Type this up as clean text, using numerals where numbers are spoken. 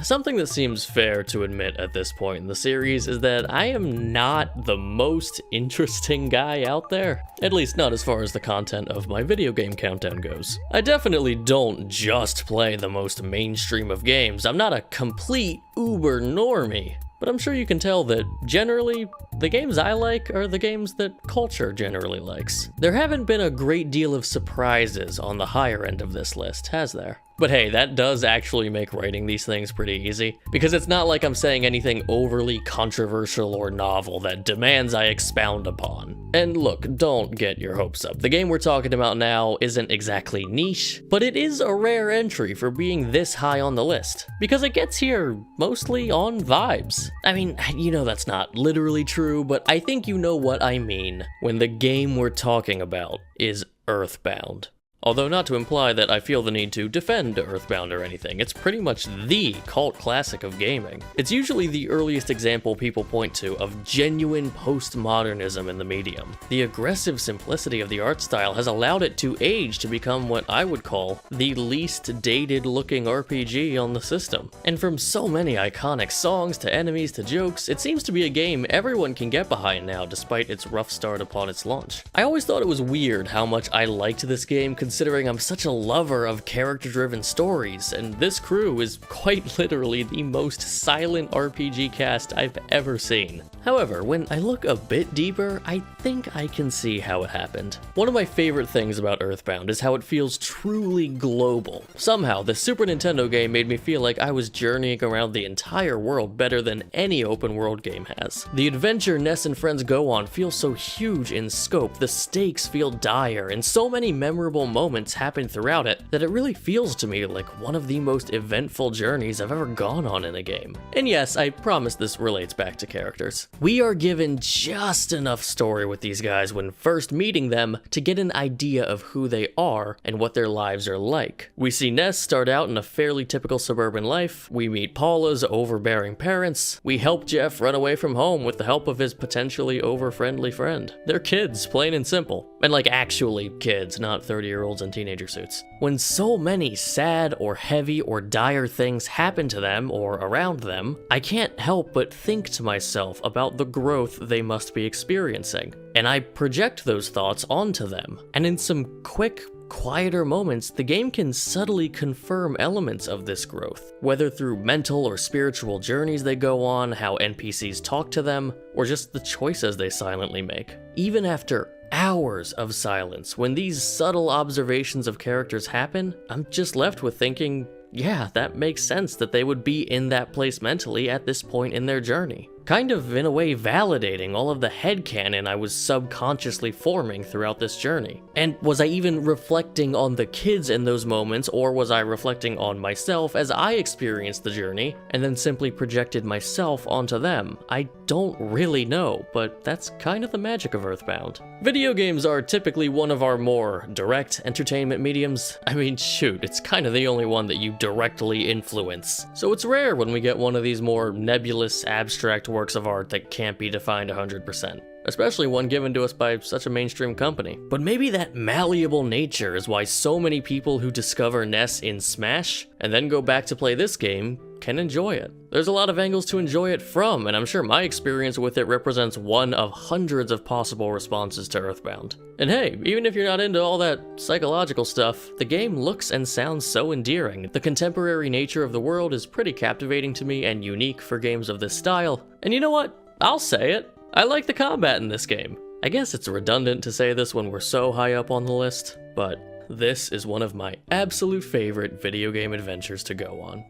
something that seems fair to admit at this point in the series is that I am not the most interesting guy out there. At least not as far as the content of my video game countdown goes. I definitely don't just play the most mainstream of games. I'm not a complete uber normie. But I'm sure you can tell that, generally, the games I like are the games that culture generally likes. There haven't been a great deal of surprises on the higher end of this list, has there? But hey, that does actually make writing these things pretty easy, because it's not like I'm saying anything overly controversial or novel that demands I expound upon. And look, don't get your hopes up. The game we're talking about now isn't exactly niche, but it is a rare entry for being this high on the list, because it gets here mostly on vibes. I mean, you know that's not literally true, but I think you know what I mean when the game we're talking about is Earthbound. Although not to imply that I feel the need to defend Earthbound or anything, it's pretty much the cult classic of gaming. It's usually the earliest example people point to of genuine postmodernism in the medium. The aggressive simplicity of the art style has allowed it to age to become what I would call the least dated looking RPG on the system. And from so many iconic songs to enemies to jokes, it seems to be a game everyone can get behind now despite its rough start upon its launch. I always thought it was weird how much I liked this game considering I'm such a lover of character-driven stories, and this crew is quite literally the most silent RPG cast I've ever seen. However, when I look a bit deeper, I think I can see how it happened. One of my favorite things about Earthbound is how it feels truly global. Somehow, the Super Nintendo game made me feel like I was journeying around the entire world better than any open world game has. The adventure Ness and friends go on feels so huge in scope, the stakes feel dire, and so many memorable moments happen throughout it that it really feels to me like one of the most eventful journeys I've ever gone on in a game. And yes, I promise this relates back to characters. We are given just enough story with these guys when first meeting them to get an idea of who they are and what their lives are like. We see Ness start out in a fairly typical suburban life, we meet Paula's overbearing parents, we help Jeff run away from home with the help of his potentially over-friendly friend. They're kids, plain and simple. And like actually kids, not 30-year-olds in teenager suits. When so many sad or heavy or dire things happen to them or around them, I can't help but think to myself about the growth they must be experiencing. And I project those thoughts onto them. And in some quick, quieter moments, the game can subtly confirm elements of this growth, whether through mental or spiritual journeys they go on, how NPCs talk to them, or just the choices they silently make. Even after hours of silence, when these subtle observations of characters happen, I'm just left with thinking, yeah, that makes sense that they would be in that place mentally at this point in their journey. Kind of, in a way, validating all of the headcanon I was subconsciously forming throughout this journey. And was I even reflecting on the kids in those moments, or was I reflecting on myself as I experienced the journey, and then simply projected myself onto them? I don't really know, but that's kind of the magic of Earthbound. Video games are typically one of our more direct entertainment mediums. I mean, shoot, it's kind of the only one that you directly influence. So it's rare when we get one of these more nebulous, abstract works of art that can't be defined 100%. Especially one given to us by such a mainstream company. But maybe that malleable nature is why so many people who discover Ness in Smash and then go back to play this game can enjoy it. There's a lot of angles to enjoy it from, and I'm sure my experience with it represents one of hundreds of possible responses to Earthbound. And hey, even if you're not into all that psychological stuff, the game looks and sounds so endearing. The contemporary nature of the world is pretty captivating to me and unique for games of this style. And you know what? I'll say it. I like the combat in this game. I guess it's redundant to say this when we're so high up on the list, but this is one of my absolute favorite video game adventures to go on.